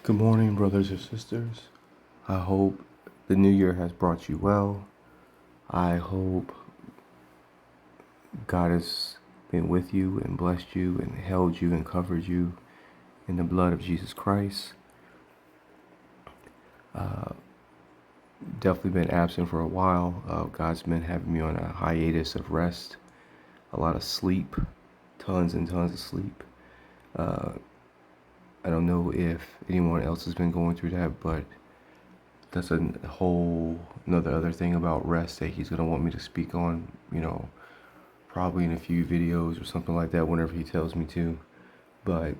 Good morning, brothers and sisters. I hope the new year has brought you well. I hope God has been with you and blessed you and held you and covered you in the blood of Jesus Christ. Definitely been absent for a while. God's been having me on a hiatus of rest, a lot of sleep, tons and tons of sleep. I don't know if anyone else has been going through that, but that's a whole another other thing about rest that he's gonna want me to speak on, probably in a few videos or something like that whenever he tells me to. But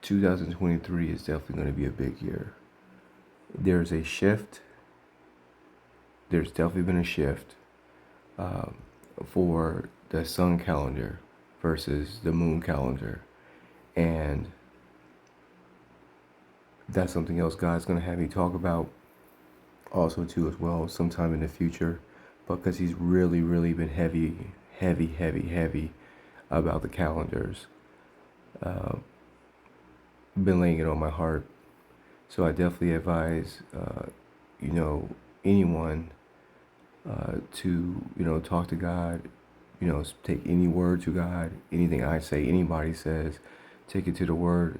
2023 is definitely going to be a big year. There's a shift. There's definitely been a shift for the sun calendar versus the moon calendar. And that's something else God's going to have me talk about also too as well sometime in the future, because he's really been heavy about the calendars. Been laying it on my heart. So I definitely advise, anyone to, talk to God, take any word to God, anything I say, anybody says, take it to the word,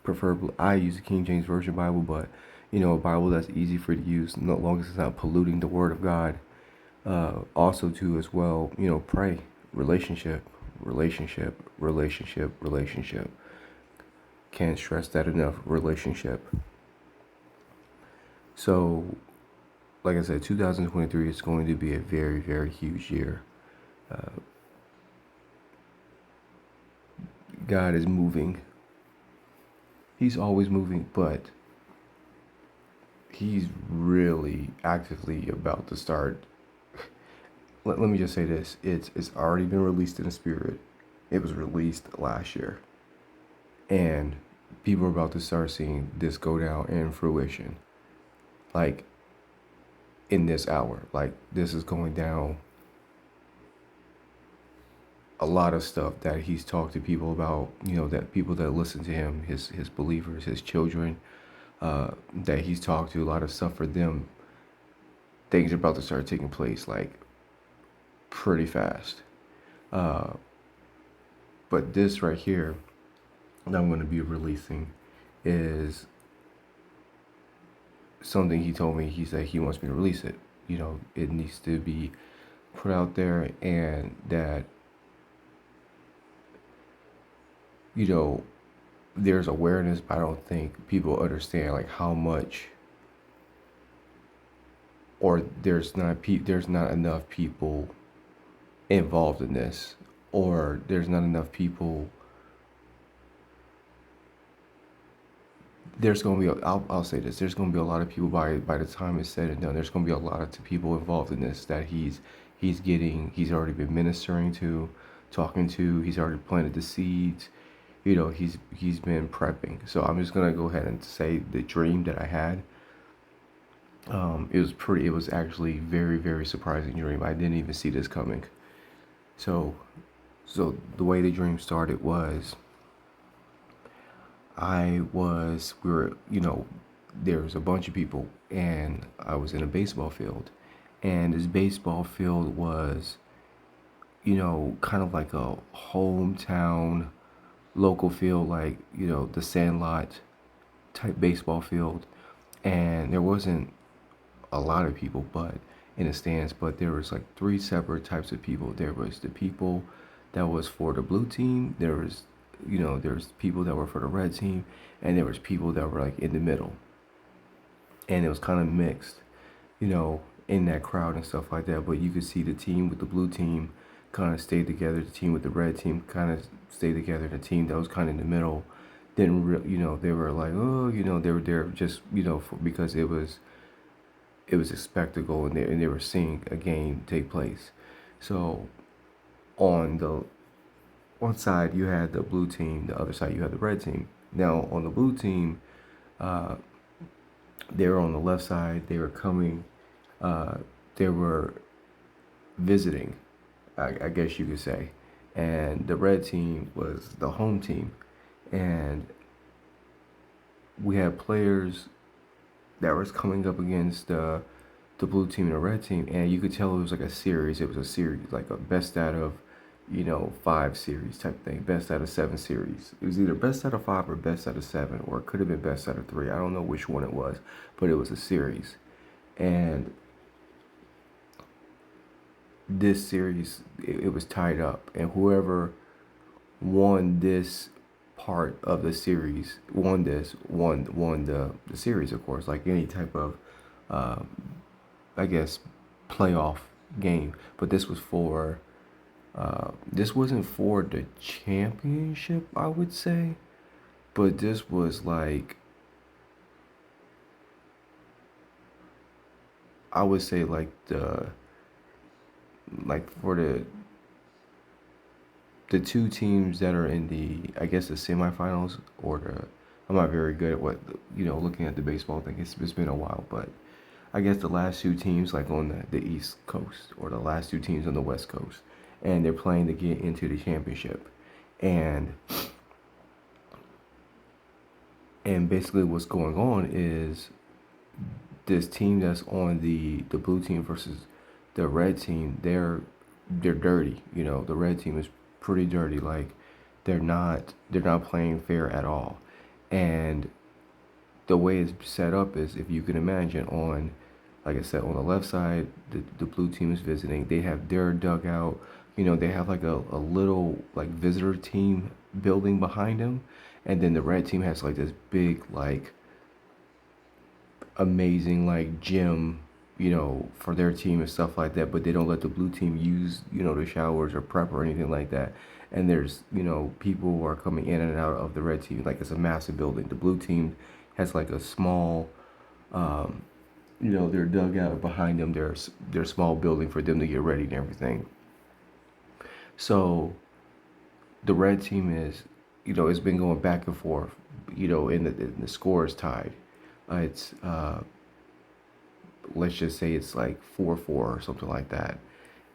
preferably, I use the King James Version Bible, but, a Bible that's easy for you to use, no long as it's not polluting the word of God. Also too, as well, pray, relationship. Can't stress that enough, relationship. So, like I said, 2023 is going to be a very huge year. God is moving. He's always moving, but he's really actively about to start. Let me just say this. It's already been released in the spirit. It was released last year. And people are about to start seeing this go down in fruition. Like, in this hour. Like, this is going down. A lot of stuff that he's talked to people about, that people that listen to him, his believers, his children, that he's talked to, a lot of stuff for them, things are about to start taking place, like, pretty fast. But this right here that I'm going to be releasing is something he told me. He said he wants me to release it. It needs to be put out there, and that, there's awareness, but I don't think people understand like how much, or there's not enough people involved in this, or there's not enough people. There's gonna be I'll say this. There's gonna be a lot of people by the time it's said and done. There's gonna be a lot of people involved in this that he's already been ministering to, talking to. He's already planted the seeds. He's been prepping. So I'm just gonna go ahead and say the dream that I had. It was actually very surprising dream. I didn't even see this coming. So the way the dream started was, we were, there was a bunch of people, and I was in a baseball field, and this baseball field was, kind of like a hometown local field, like, the Sandlot type baseball field. And there wasn't a lot of people, but in the stands, but there was like three separate types of people. There was the people that was for the blue team. There was, there's people that were for the red team, and there was people that were like in the middle. And it was kind of mixed, in that crowd and stuff like that. But you could see the team with the blue team kind of stayed together. The team with the red team kind of stayed together. The team that was kind of in the middle didn't, they were like, oh, they were there just, because it was a spectacle, and they were seeing a game take place. So on the one side you had the blue team, the other side you had the red team. Now on the blue team, they were on the left side. They were coming. They were visiting, I guess you could say, and the red team was the home team. and we had players that was coming up against the blue team and the red team, and you could tell it was like a series. It was a series, like a best out of, 5 series type thing, best out of 7 series. It was either best out of 5 or best out of 7, or it could have been best out of 3. I don't know which one it was, but it was a series. And this series, it was tied up, and whoever won this part of the series won the series, of course, like any type of uh, I guess playoff game. But this wasn't for the championship, I would say, but this was like, I would say like for the two teams that are in the, I guess, the semifinals, or the, I'm not very good at what, looking at the baseball thing. It's been a while, but I guess the last two teams, like on the East Coast, or the last two teams on the West Coast, and they're playing to get into the championship. And basically what's going on is this team that's on the blue team versus the red team, they're dirty. The red team is pretty dirty. Like, they're not playing fair at all. And the way it's set up is, if you can imagine, on, like I said, on the left side, the blue team is visiting. They have their dugout. They have like a little like visitor team building behind them, and then the red team has like this big, like, amazing, like, gym, for their team and stuff like that. But they don't let the blue team use, the showers or prep or anything like that. And there's, people who are coming in and out of the red team. Like, it's a massive building. The blue team has like a small, um, their dugout behind them. There's their small building for them to get ready and everything. So the red team is, it's been going back and forth, and the score is tied. It's let's just say it's like 4-4 or something like that,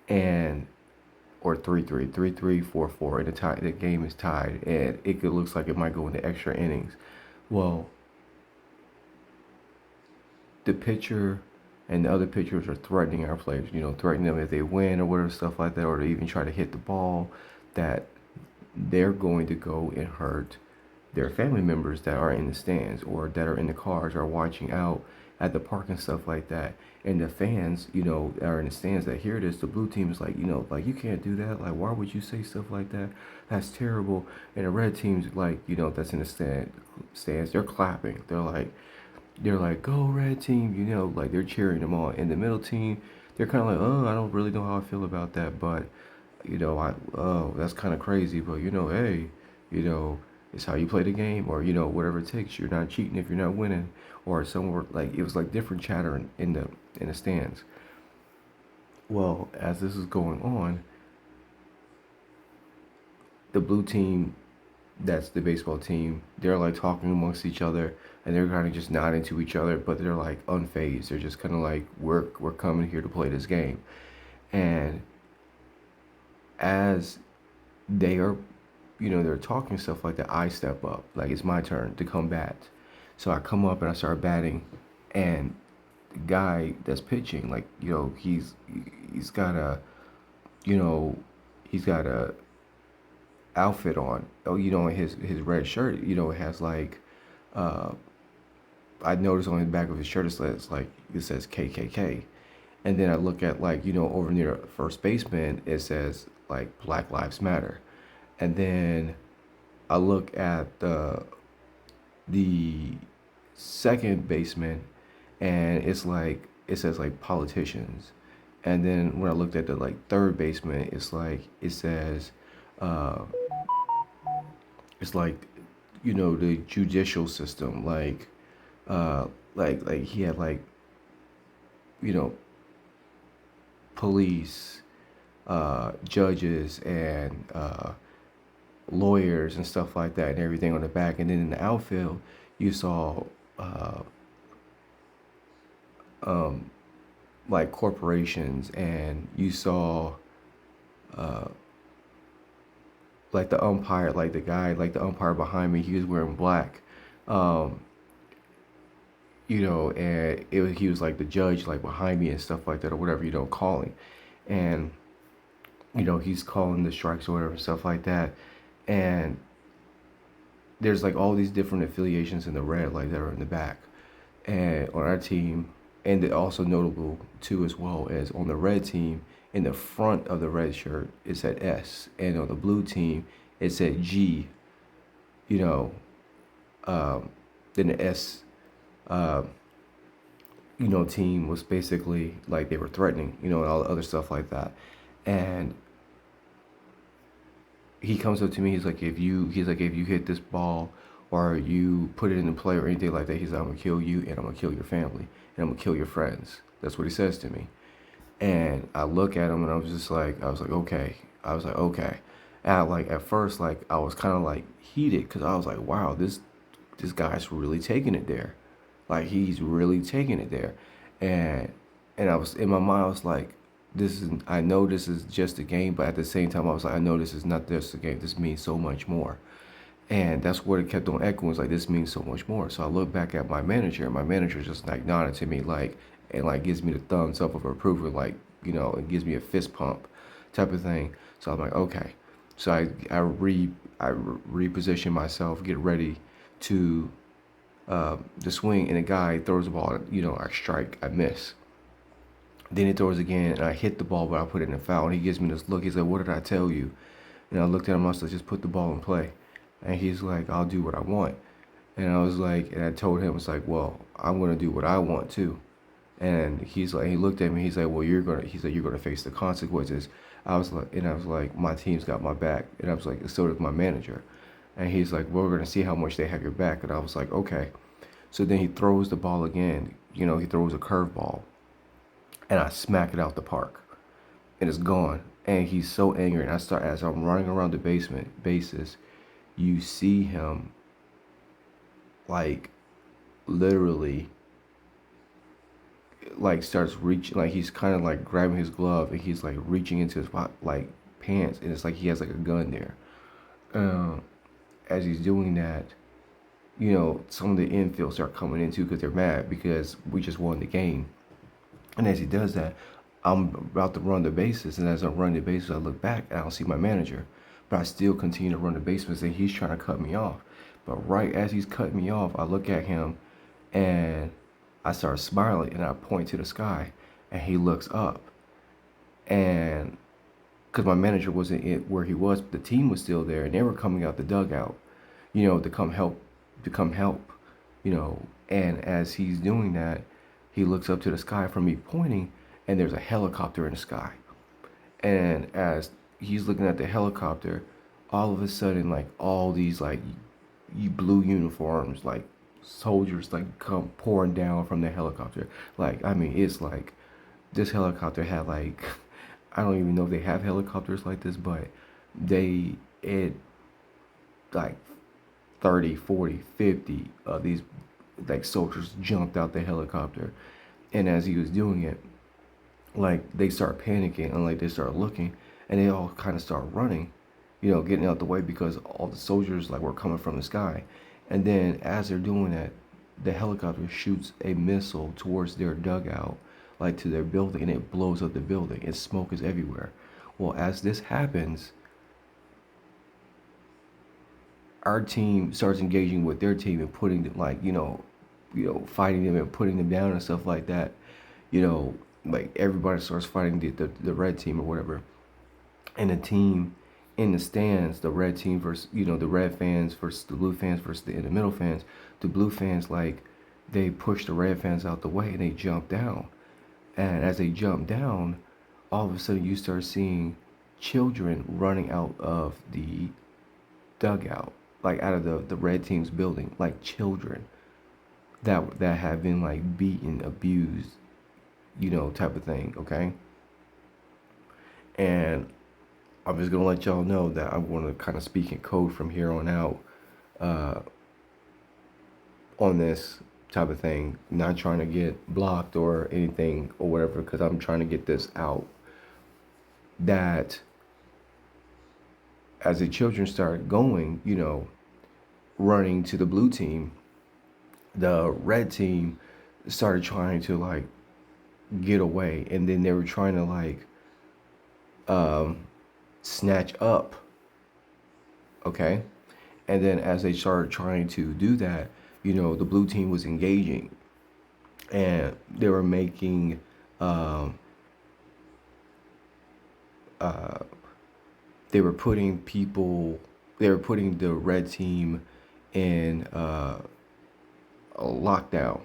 and or 3-3, 3-3, 4-4, and the game is tied, and looks like it might go into extra innings. Well, the pitcher and the other pitchers are threatening our players, threatening them if they win or whatever, stuff like that, or they even try to hit the ball, that they're going to go and hurt their family members that are in the stands, or that are in the cars, or watching out at the park and stuff like that. And the fans, that are in the stands that hear this, the blue team is like, like, you can't do that. Like, why would you say stuff like that? That's terrible. And the red team's like, that's in the stands, they're clapping. They're like, go red team, like, they're cheering them on. And the middle team, they're kind of like, oh, I don't really know how I feel about that, but that's kind of crazy, but hey, you know, it's how you play the game, or whatever it takes. You're not cheating if you're not winning, or somewhere, like, it was like different chatter in the stands. Well, as this is going on, the blue team, that's the baseball team, they're like talking amongst each other, and they're kind of just nodding to each other, but they're like unfazed. They're just kind of like, we're coming here to play this game. And as they are, they're talking stuff like that, I step up, like, it's my turn to come bat. So I come up and I start batting, and the guy that's pitching, like, he's got a, you know he's got a outfit on. Oh, his red shirt, it has like, uh I noticed on the back of his shirt, it says KKK. And then I look at, like, over near first baseman, it says like Black Lives Matter. And then I look at the second baseman, and it says like politicians. And then when I looked at the, like, third baseman, it says, uh it's like, the judicial system, like, uh like he had, like, you know police, judges, and lawyers and stuff like that, and everything on the back. And then in the outfield, you saw, uh, um, like, corporations, and you saw, uh, like the umpire, like the guy, like the umpire behind me, he was wearing black. Um, and he was like the judge, like behind me and stuff like that, or whatever, calling. And, he's calling the strikes or whatever, stuff like that. And there's like all these different affiliations in the red, like that are in the back. And on our team, and also notable too, as well as on the red team, in the front of the red shirt, it said S. And on the blue team, it said G, you know, then the S, uh, team was basically like they were threatening, and all the other stuff like that. And he comes up to me, he's like, if you hit this ball or you put it in play or anything like that, he's like, I'm gonna kill you and I'm gonna kill your family and I'm gonna kill your friends. That's what he says to me. And I look at him and I was like, okay. I was like, okay. And at first, like, I was kind of like heated because I was like, wow, this guy's really taking it there. Like, he's really taking it there. And I was, in my mind, I was like, I know this is just a game, but at the same time, I was like, I know this is not just a game. This means so much more. And that's what it kept on echoing. It's like, this means so much more. So I look back at my manager, and my manager just like nodded to me, like, and like gives me the thumbs up of approval, like, it gives me a fist pump type of thing. So I'm like, okay. So I reposition myself, get ready to the swing, and the guy throws the ball. I strike, I miss. Then he throws again, and I hit the ball, but I put it in a foul. And he gives me this look. He's like, "What did I tell you?" And I looked at him. I was like, "Just put the ball in play." And he's like, "I'll do what I want." And I was like, and I told him, it's like, "Well, I'm gonna do what I want too." And he's like, he looked at me. He's like, "Well, you're gonna face the consequences." I was like, "My team's got my back." And I was like, "So does my manager." And he's like, "Well, we're gonna see how much they have your back." And I was like, "Okay." So then he throws the ball again. He throws a curveball, and I smack it out the park, and it's gone. And he's so angry. And as I'm running around the bases, you see him like literally like starts reaching, like he's kind of like grabbing his glove and he's like reaching into his like pants, and it's like he has like a gun there. Um, as he's doing that, some of the infield start coming in too because they're mad because we just won the game. And as he does that, I'm about to run the bases, and as I'm running the bases, I look back and I don't see my manager, but I still continue to run the bases, and he's trying to cut me off. But right as he's cutting me off, I look at him, and I start smiling, and I point to the sky, and he looks up, and because my manager wasn't where he was, but the team was still there, and they were coming out the dugout, to come help, you know. And as he's doing that, he looks up to the sky from me pointing, and there's a helicopter in the sky. And as he's looking at the helicopter, all of a sudden, like all these like blue uniforms, like soldiers, like come pouring down from the helicopter. Like, I mean, it's like this helicopter had like I don't even know if they have helicopters like this, but it like 30, 40, 50 of these like soldiers jumped out the helicopter. And as he was doing it, like they start panicking and like they start looking, and they all kind of start running, getting out the way because all the soldiers like were coming from the sky. And then as they're doing that, the helicopter shoots a missile towards their dugout, like to their building, and it blows up the building and smoke is everywhere. Well, as this happens, our team starts engaging with their team and putting them like fighting them and putting them down and stuff like that. Like everybody starts fighting the red team or whatever. And the team in the stands, the red team versus the red fans versus the blue fans versus the in the middle fans. The blue fans, like, they push the red fans out the way and they jump down. And as they jump down, all of a sudden you start seeing children running out of the dugout, like out of the red team's building, like children that have been like beaten, abused, type of thing. Okay. And I'm just gonna let y'all know that I'm gonna kind of speak in code from here on out, uh, on this type of thing. Not trying to get blocked or anything or whatever, because I'm trying to get this out. That as the children started going, running to the blue team, the red team started trying to like get away, and then they were trying to like snatch up. Okay, and then as they started trying to do that, the blue team was engaging, and they were making um, they were putting people, they were putting the red team in a lockdown.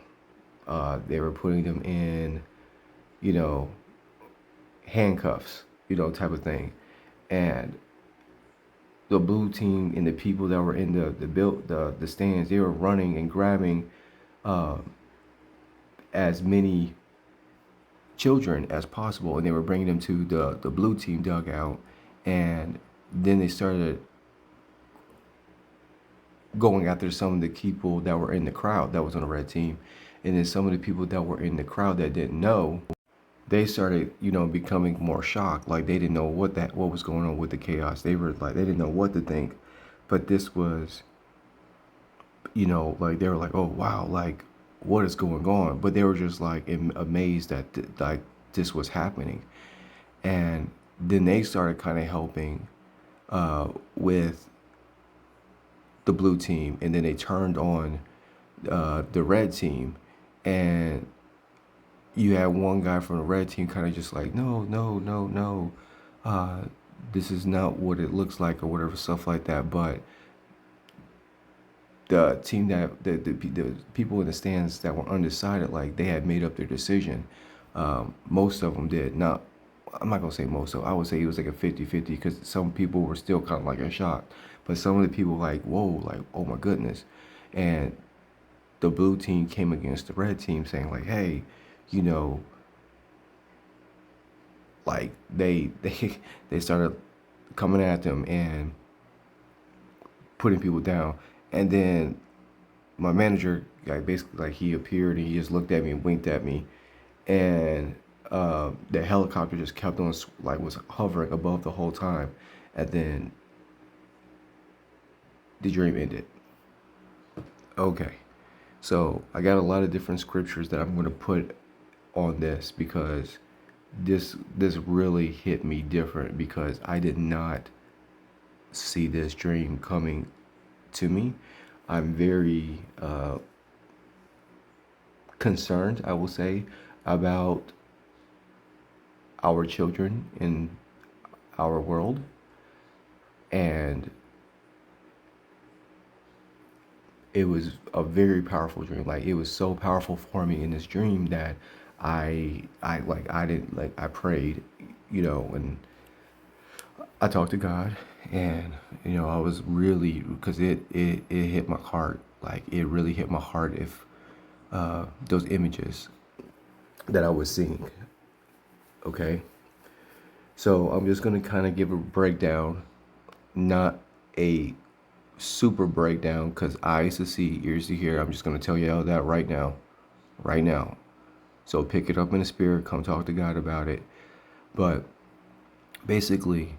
They were putting them in, you know, handcuffs, type of thing. And the blue team and the people that were in the stands, they were running and grabbing uh, as many children as possible, and they were bringing them to the blue team dugout, and then they started going after some of the people that were in the crowd that was on the red team, and then some of the people that were in the crowd that didn't know, they started becoming more shocked, like they didn't know what was going on with the chaos. They were like they didn't know what to think, but this was like they were like, oh wow, like what is going on, but they were just like amazed that like this was happening. And then they started kind of helping with the blue team, and then they turned on the red team, and you had one guy from the red team kind of just like, no, no, no, no, uh, this is not what it looks like, or whatever, stuff like that. But the team that the people in the stands that were undecided, like they had made up their decision. Most of them did. Not, I'm not gonna say most of them. I would say it was like a 50-50, because some people were still kind of like in shock, but some of the people like, whoa, like, oh my goodness. And the blue team came against the red team saying like, hey, you know, like they started coming at them and putting people down. And then my manager, like, basically, like, he appeared and he just looked at me and winked at me, and the helicopter just kept on, like, was hovering above the whole time, and then the dream ended. Okay, so I got a lot of different scriptures that I'm going to put on this, because this really hit me different, because I did not see this dream coming to me. I'm very concerned, I will say, about our children in our world. And it was a very powerful dream. Like, it was so powerful for me in this dream that I didn't, like, I prayed, and I talked to God, and I was really, because it hit my heart. Like, it really hit my heart, if those images that I was seeing. Okay, so I'm just gonna kind of give a breakdown, not a super breakdown, because eyes to see, ears to hear. I'm just gonna tell you all that right now, right now. So pick it up in the spirit, come talk to God about it. But basically,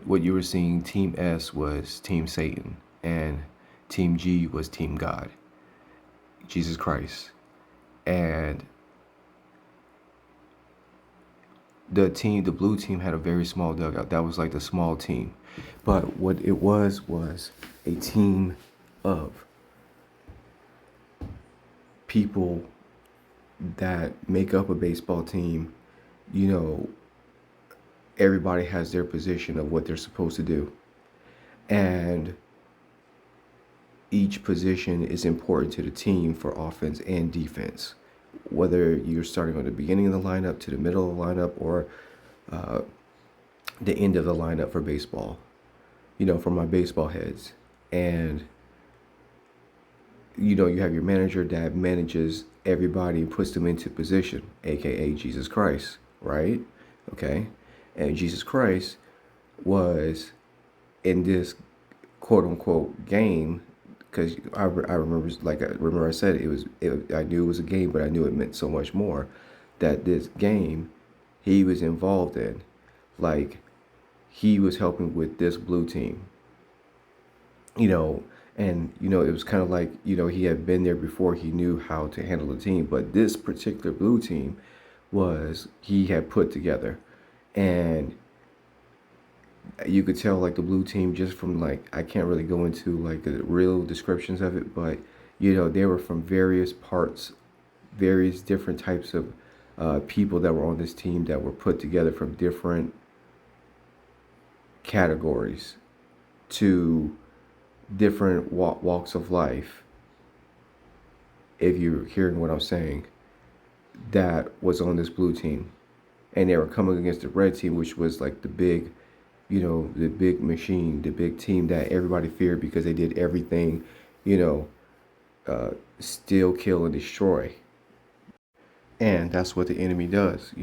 what you were seeing, Team S was Team Satan, and Team G was Team God, Jesus Christ. And the blue team had a very small dugout. That was like the small team. But what it was a team of people that make up a baseball team. Everybody has their position of what they're supposed to do. And each position is important to the team for offense and defense. Whether you're starting on the beginning of the lineup, to the middle of the lineup, or the end of the lineup for baseball, for my baseball heads. And, you have your manager that manages everybody and puts them into position, aka Jesus Christ, right? Okay. And Jesus Christ was in this quote unquote game, because I remember, like, I said, I knew it was a game, but I knew it meant so much more. That this game he was involved in, like, he was helping with this blue team, you know, and it was kind of like, he had been there before, he knew how to handle the team, but this particular blue team was he had put together. And you could tell like the blue team just from like, I can't really go into like the real descriptions of it, but they were from various parts, various different types of people that were on this team that were put together from different categories to different walks of life, if you're hearing what I'm saying, that was on this blue team. And they were coming against the red team, which was like the big, the big machine, the big team that everybody feared because they did everything, you know, steal, kill, and destroy. And that's what the enemy does,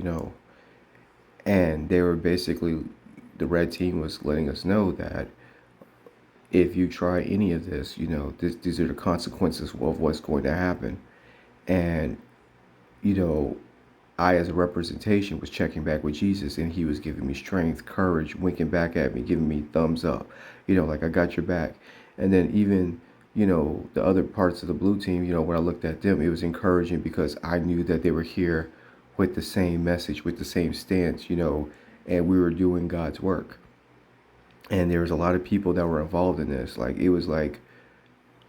And they were basically, the red team was letting us know that if you try any of this, these are the consequences of what's going to happen. And, you know, I, as a representation, was checking back with Jesus, and he was giving me strength, courage, winking back at me, giving me thumbs up, like I got your back. And then even, the other parts of the blue team, when I looked at them, it was encouraging because I knew that they were here with the same message, with the same stance, and we were doing God's work. And there was a lot of people that were involved in this. Like, it was like,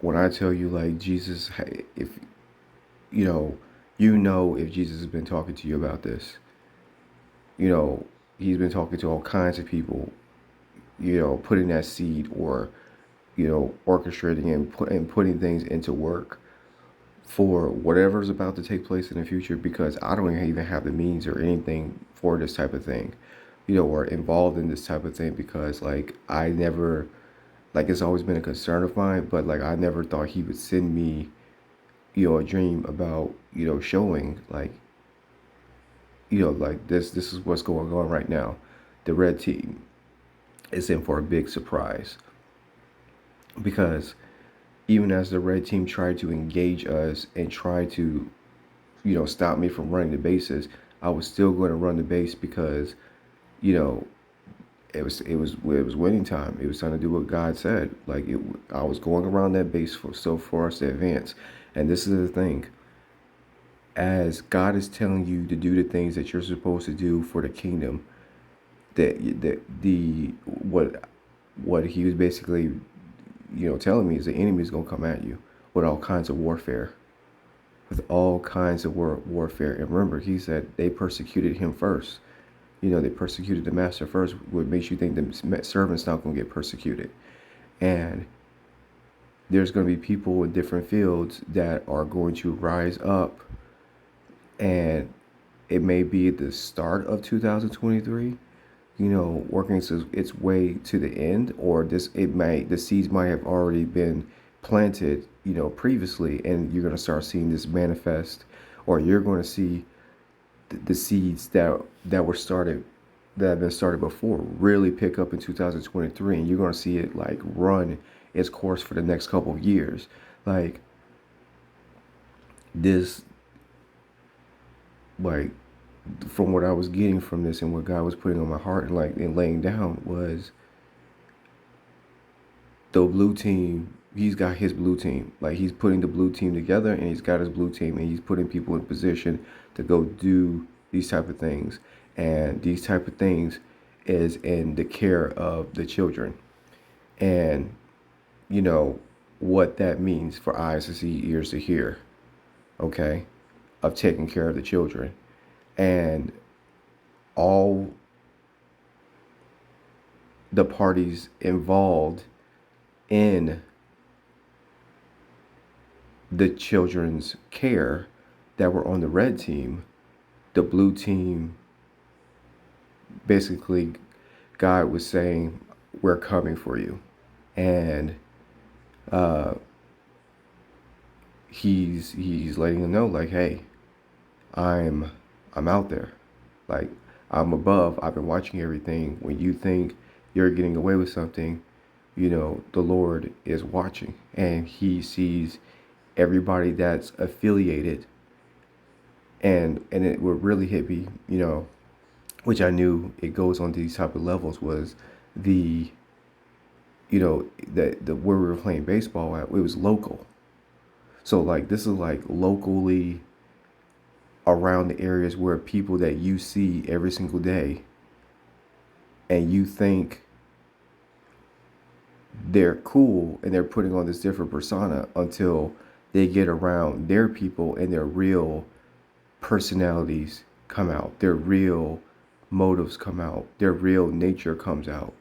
when I tell you, like, Jesus, if, you know, if Jesus has been talking to you about this, he's been talking to all kinds of people, putting that seed, or, orchestrating and putting things into work for whatever's about to take place in the future, because I don't even have the means or anything for this type of thing, or involved in this type of thing, because like I never, like, it's always been a concern of mine, but like I never thought he would send me, a dream about, showing like, like this is what's going on right now. The red team is in for a big surprise, because even as the red team tried to engage us and try to, stop me from running the bases, I was still going to run the base because, you know, it was winning time. It was time to do what God said. Like, I was going around that base for us to advance. And this is the thing. As God is telling you to do the things that you're supposed to do for the kingdom, the what he was basically, telling me is the enemy is gonna come at you with all kinds of warfare, with all kinds of warfare. And remember, he said they persecuted him first. They persecuted the master first. What makes you think the servant's not gonna get persecuted? And there's going to be people in different fields that are going to rise up, and it may be the start of 2023, working its way to the end, or the seeds might have already been planted, previously, and you're going to start seeing this manifest, or you're going to see the seeds that were started, that have been started before, really pick up in 2023, and you're going to see it like run its course for the next couple of years. Like, this, like, from what I was getting from this and what God was putting on my heart and laying down, was the blue team. He's got his blue team. Like, he's putting the blue team together, and he's got his blue team, and he's putting people in position to go do these type of things. And these type of things is in the care of the children. And what that means for eyes to see, ears to hear, okay, of taking care of the children. And all the parties involved in the children's care that were on the red team, the blue team, basically, God was saying, we're coming for you. And he's letting them know, like, hey, I'm out there. Like, I'm above. I've been watching everything. When you think you're getting away with something, the Lord is watching, and he sees everybody that's affiliated. And it would really hit me, which I knew it goes on these type of levels, was the the where we were playing baseball at, it was local. So like this is like locally around the areas where people that you see every single day, and you think they're cool and they're putting on this different persona until they get around their people and their real personalities come out, their real motives come out, their real nature comes out,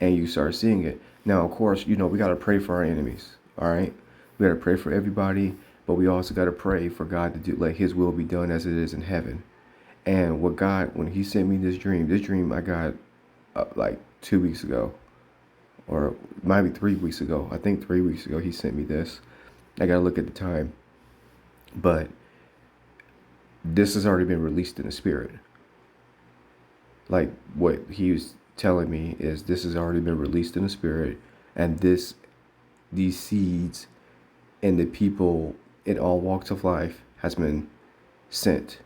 and you start seeing it. Now, of course, we got to pray for our enemies, all right? We got to pray for everybody, but we also got to pray for God to do, let His will be done as it is in heaven. And what God, when He sent me this dream I got like 2 weeks ago, or maybe 3 weeks ago. I think 3 weeks ago He sent me this. I got to look at the time. But this has already been released in the spirit. Like what He was telling me is this has already been released in the spirit, and these seeds and the people in all walks of life has been sent,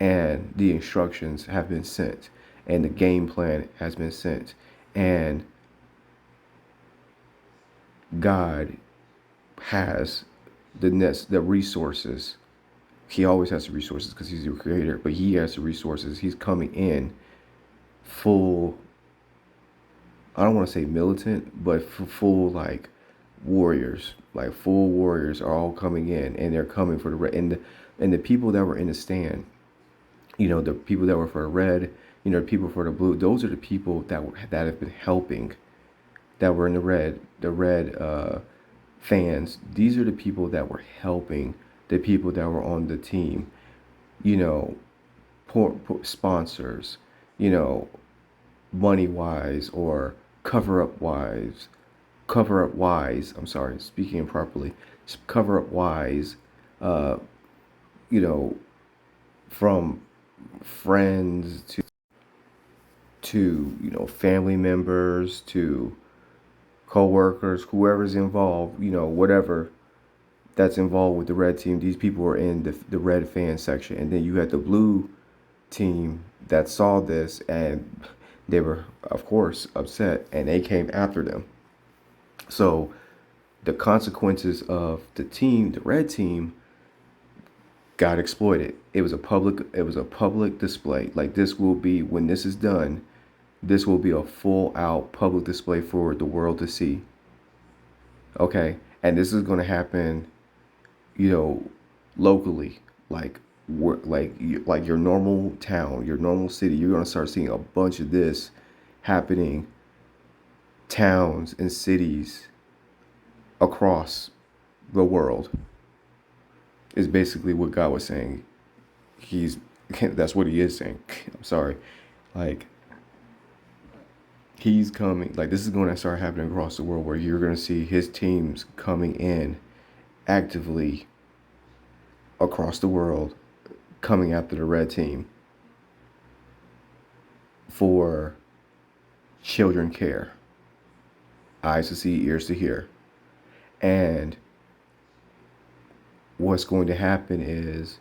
and the instructions have been sent, and the game plan has been sent, and God has the resources. He always has the resources because He's the creator, but He has the resources. He's coming in full, I don't want to say militant, but full like warriors, like full warriors are all coming in, and they're coming for the red, and the people that were in the stand, the people that were for the red, the people for the blue, those are the people that have been helping, that were in the red fans. These are the people that were helping the people that were on the team, you know, sponsors, you know, money wise or cover up wise. I'm sorry, speaking improperly. Cover up wise, uh, you know, from friends to family members to co-workers, whoever's involved, whatever that's involved with the red team. These people were in the red fan section, and then you had the blue team that saw this, and they were of course upset, and they came after them. So the consequences of the red team got exploited. It was a public display. Like, this will be, when this is done, this will be a full out public display for the world to see. Okay? And this is going to happen, you know, locally, like like your normal town, your normal city. You're going to start seeing a bunch of this happening, towns and cities across the world. Is basically what God was saying. He's That's what He is saying. I'm sorry. Like, He's coming, like, this is going to start happening across the world, where you're going to see His teams coming in actively across the world, coming after the red team for children care, eyes to see, ears to hear. And what's going to happen is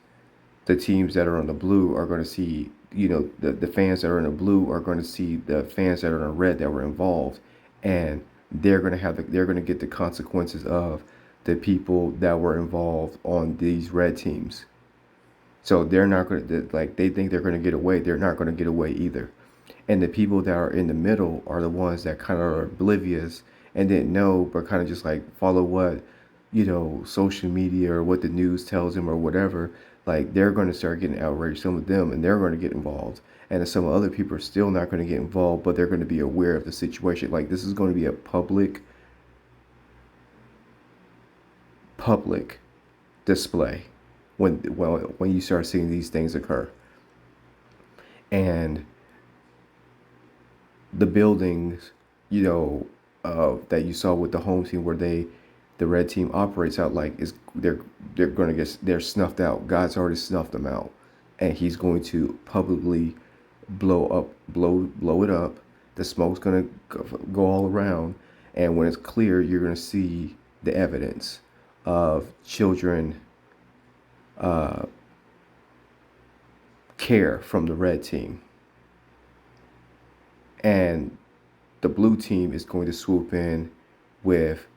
the teams that are on the blue are going to see, the fans that are in the blue are going to see the fans that are in the red that were involved, and they're going to get the consequences of the people that were involved on these red teams. So they're not going to, like, they think they're going to get away. They're not going to get away either. And the people that are in the middle are the ones that kind of are oblivious and didn't know, but kind of just like follow what, social media or what the news tells them or whatever. Like, they're going to start getting outraged, some of them, and they're going to get involved. And then some other people are still not going to get involved, but they're going to be aware of the situation. Like, this is going to be a public display when you start seeing these things occur. And the buildings, that you saw with the home team, where the red team operates out, like, is they're snuffed out. God's already snuffed them out, and He's going to publicly blow it up. The smoke's gonna go all around, and when it's clear, you're gonna see the evidence of children care from the red team. And the blue team is going to swoop in with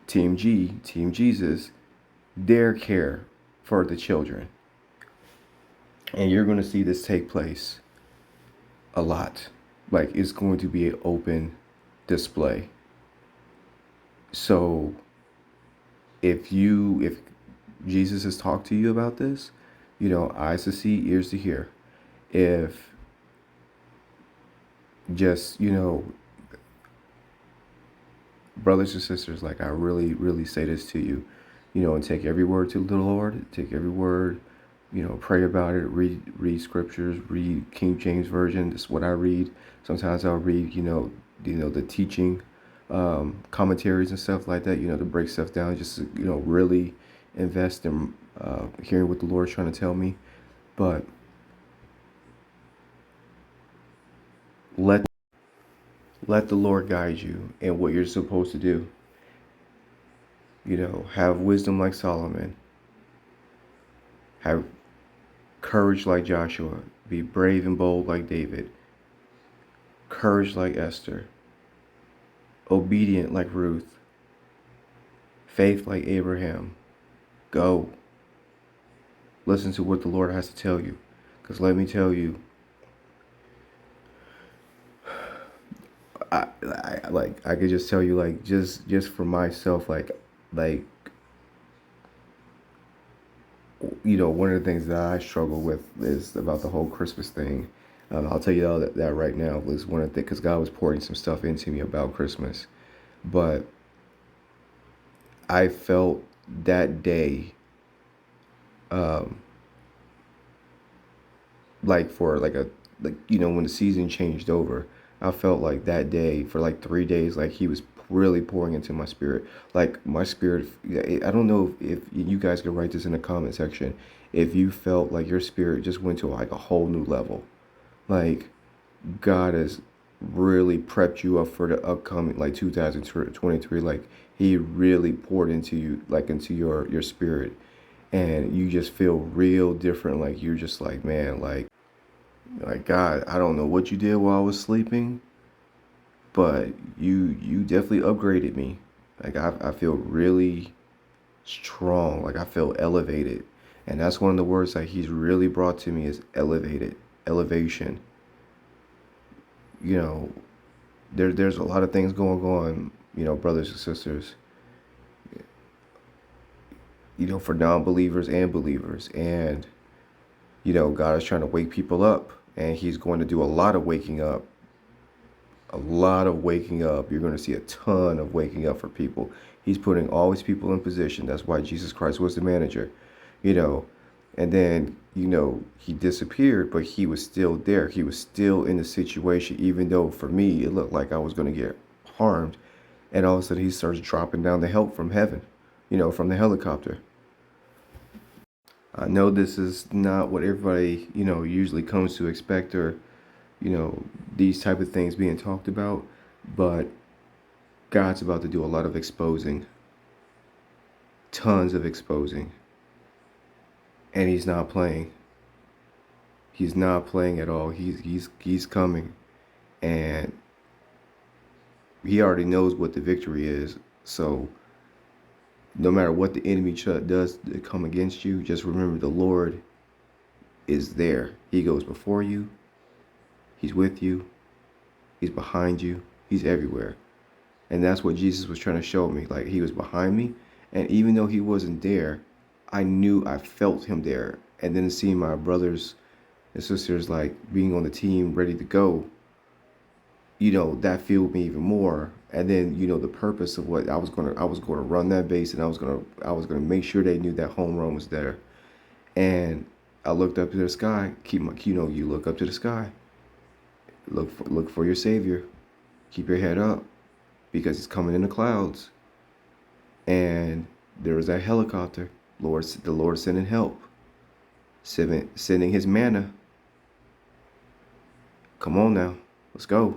Team G, Team Jesus, their care for the children. And you're going to see this take place a lot. Like, it's going to be an open display. So if Jesus has talked to you about this, eyes to see, ears to hear. If just, brothers and sisters, like, I really, really say this to you, and take every word to the Lord, take every word, pray about it, read scriptures, read King James Version. That's what I read. Sometimes I'll read, the teaching commentaries and stuff like that, to break stuff down, just, really invest in hearing what the Lord's trying to tell me. But let the Lord guide you in what you're supposed to do. Have wisdom like Solomon. Have courage like Joshua. Be brave and bold like David. Courage like Esther. Obedient like Ruth. Faith like Abraham. Go. Listen to what the Lord has to tell you. Because let me tell you, I could just tell you, like, just for myself, like one of the things that I struggle with is about the whole Christmas thing. I'll tell you all that right now was one of the things, because God was pouring some stuff into me about Christmas. But I felt that day, like for like when the season changed over, I felt like that day for like 3 days, like he was really pouring into my spirit. Like my spirit, I don't know if you guys can write this in the comment section, if you felt like your spirit just went to like a whole new level. Like God has really prepped you up for the upcoming like 2023. Like he really poured into you, like into your spirit, and you just feel real different. Like you're just like, man, like God, I don't know what you did while I was sleeping, but you definitely upgraded me. Like I feel really strong. Like I feel elevated. And that's one of the words that he's really brought to me is elevated, elevation. You know, there's a lot of things going on, brothers and sisters, for non-believers and believers. And, God is trying to wake people up, and he's going to do a lot of waking up. A lot of waking up. You're going to see a ton of waking up for people. He's putting all his people in position. That's why Jesus Christ was the manager, and then, he disappeared, but he was still there. He was still in the situation, even though for me, it looked like I was going to get harmed. And all of a sudden, he starts dropping down the help from heaven, from the helicopter. I know this is not what everybody, usually comes to expect, or, these type of things being talked about, but God's about to do a lot of exposing, tons of exposing, and he's not playing. He's not playing at all. He's coming, and he already knows what the victory is. So no matter what the enemy does to come against you, just remember the Lord is there. He goes before you. He's with you. He's behind you. He's everywhere. And that's what Jesus was trying to show me. Like, he was behind me. And even though he wasn't there, I felt him there. And then seeing my brothers and sisters, like, being on the team ready to go, that fueled me even more. And then, the purpose of what I was going to run that base, and I was going to make sure they knew that home run was there. And I looked up to the sky. You look up to the sky. Look for your Savior. Keep your head up, because he's coming in the clouds. And there was that helicopter. The Lord sending help, sending his manna. Come on now, let's go.